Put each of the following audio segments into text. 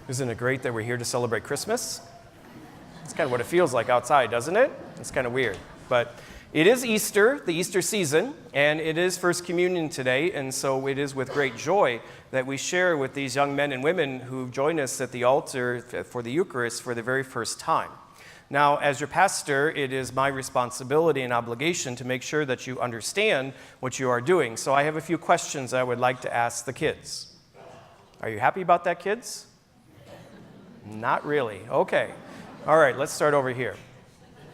Isn't it great that we're here to celebrate Christmas? It's kind of what it feels like outside, doesn't it? It's kind of weird. But it is Easter, the Easter season, and it is First Communion today, and so it is with great joy that we share with these young men and women who join us at the altar for the Eucharist for the very first time. Now, as your pastor, it is my responsibility and obligation to make sure that you understand what you are doing. So I have a few questions I would like to ask the kids. Are you happy about that, kids? Not really. Okay. All right, let's start over here.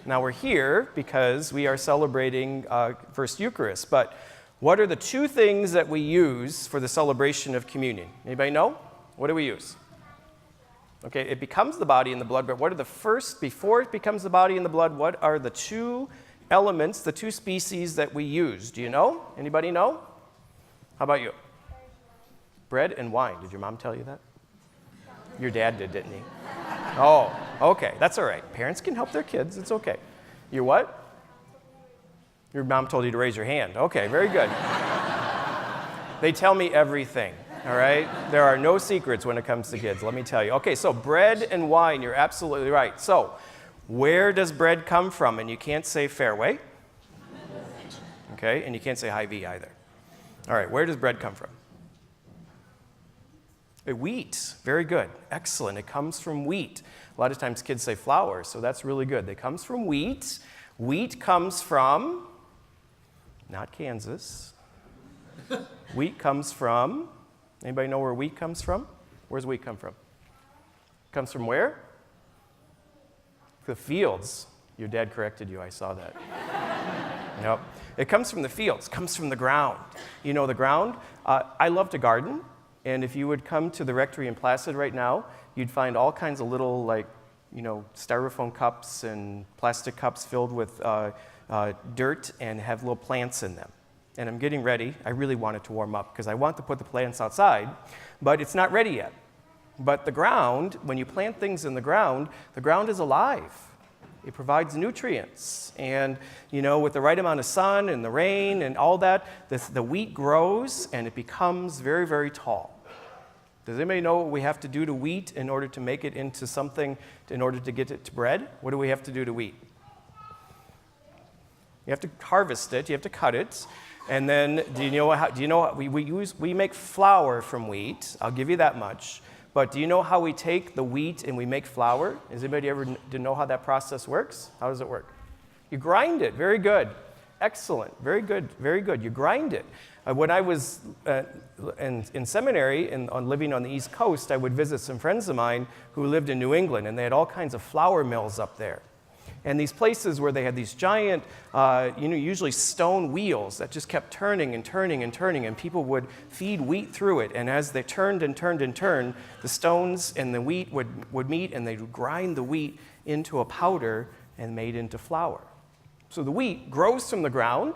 Now, we're here because we are celebrating First Eucharist, but what are the two things that we use for the celebration of communion? Anybody know? What do we use? Okay, it becomes the body and the blood, but what are the first, before it becomes the body and the blood, what are the two elements, the two species that we use? Do you know? Anybody know? How about you? Bread and wine. Did your mom tell you that? Your dad did, didn't he? Oh, okay, that's all right. Parents can help their kids, it's okay. You what? Your mom told you to raise your hand. Okay, very good. They tell me everything. All right? There are no secrets when it comes to kids, let me tell you. Okay, so bread and wine, you're absolutely right. So, where does bread come from? And you can't say Fairway. Okay, and you can't say Hy-Vee either. All right, where does bread come from? Wheat. Very good. Excellent. It comes from wheat. A lot of times kids say flour, so that's really good. It comes from wheat. Wheat comes from, not Kansas. Wheat comes from, anybody know where wheat comes from? Where's wheat come from? Comes from where? The fields. Your dad corrected you, I saw that. Nope. It comes from the fields, comes from the ground. You know the ground? I love to garden, and if you would come to the rectory in Placid right now, you'd find all kinds of little, styrofoam cups and plastic cups filled with dirt and have little plants in them. And I'm getting ready. I really want it to warm up because I want to put the plants outside, but it's not ready yet. But the ground, when you plant things in the ground is alive. It provides nutrients. And, with the right amount of sun and the rain and all that, the wheat grows and it becomes very, very tall. Does anybody know what we have to do to wheat in order to make it into something, in order to get it to bread? What do we have to do to wheat? You have to harvest it, you have to cut it. And then, we make flour from wheat. I'll give you that much. But do you know how we take the wheat and we make flour? Does anybody ever know how that process works? How does it work? You grind it. Very good. Excellent. Very good. Very good. You grind it. When I was in seminary and living on the East Coast, I would visit some friends of mine who lived in New England, and they had all kinds of flour mills up there. And these places where they had these giant, usually stone wheels that just kept turning and turning and turning, and people would feed wheat through it. And as they turned and turned and turned, the stones and the wheat would meet, and they would grind the wheat into a powder and made into flour. So the wheat grows from the ground,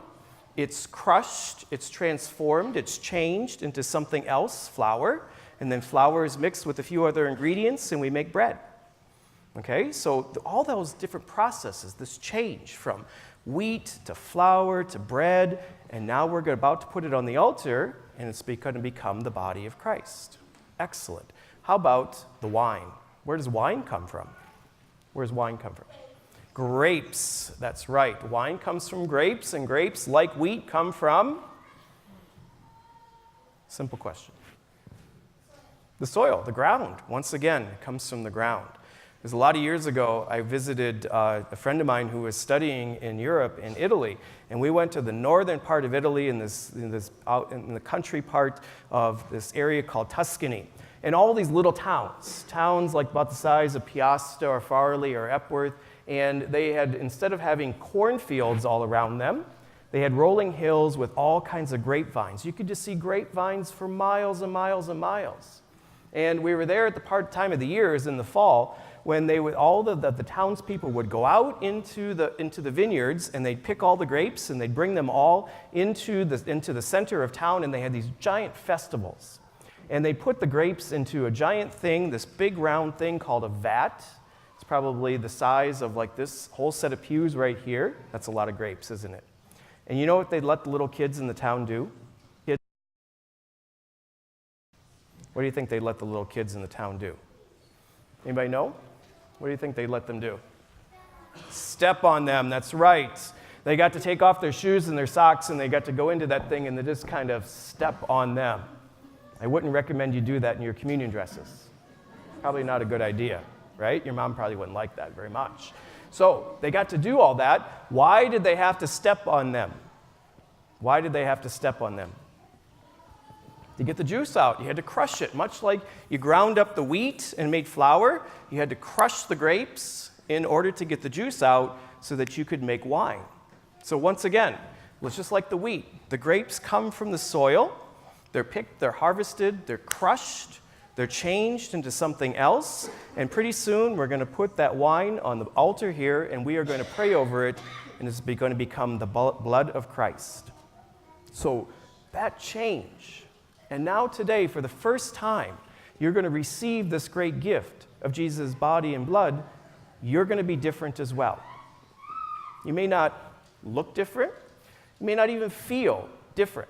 it's crushed, it's transformed, it's changed into something else, flour, and then flour is mixed with a few other ingredients, and we make bread. Okay, so all those different processes, this change from wheat to flour to bread, and now we're about to put it on the altar, and it's going to become the body of Christ. Excellent. How about the wine? Where does wine come from? Where does wine come from? Grapes. That's right. Wine comes from grapes, and grapes, like wheat, come from? Simple question. The soil, the ground. Once again, it comes from the ground. Because a lot of years ago, I visited a friend of mine who was studying in Europe, in Italy, and we went to the northern part of Italy in the country part of this area called Tuscany. And all these little towns like about the size of Piasta or Farley or Epworth, and they had, instead of having cornfields all around them, they had rolling hills with all kinds of grapevines. You could just see grapevines for miles and miles and miles. And we were there at the time of the year, is in the fall, when all the townspeople would go out into the vineyards, and they'd pick all the grapes and they'd bring them all into the center of town, and they had these giant festivals. And they put the grapes into a giant thing, this big round thing called a vat. It's probably the size of like this whole set of pews right here. That's a lot of grapes, isn't it? And you know what they'd let the little kids in the town do? What do you think they'd let the little kids in the town do? Anybody know? What do you think they let them do? Step on them, that's right. They got to take off their shoes and their socks, and they got to go into that thing, and they just kind of step on them. I wouldn't recommend you do that in your communion dresses. Probably not a good idea, right? Your mom probably wouldn't like that very much. So they got to do all that. Why did they have to step on them? Why did they have to step on them? To get the juice out, you had to crush it. Much like you ground up the wheat and made flour, you had to crush the grapes in order to get the juice out so that you could make wine. So once again, it's just like the wheat. The grapes come from the soil. They're picked, they're harvested, they're crushed, they're changed into something else, and pretty soon we're going to put that wine on the altar here, and we are going to pray over it, and it's going to become the blood of Christ. So that change. And now today, for the first time, you're going to receive this great gift of Jesus' body and blood. You're going to be different as well. You may not look different. You may not even feel different.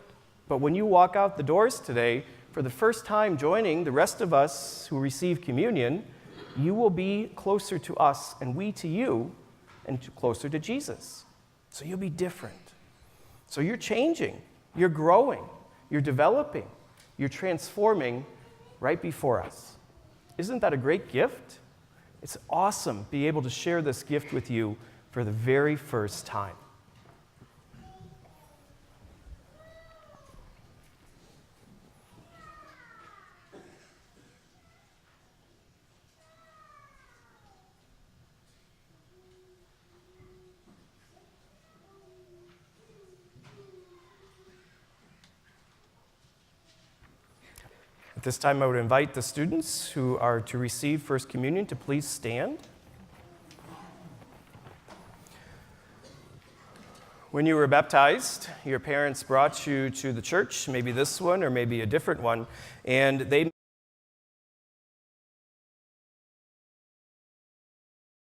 But when you walk out the doors today, for the first time joining the rest of us who receive communion, you will be closer to us and we to you and closer to Jesus. So you'll be different. So you're changing. You're growing. You're developing. You're transforming right before us. Isn't that a great gift? It's awesome to be able to share this gift with you for the very first time. At this time, I would invite the students who are to receive First Communion to please stand. When you were baptized, your parents brought you to the church, maybe this one or maybe a different one, and they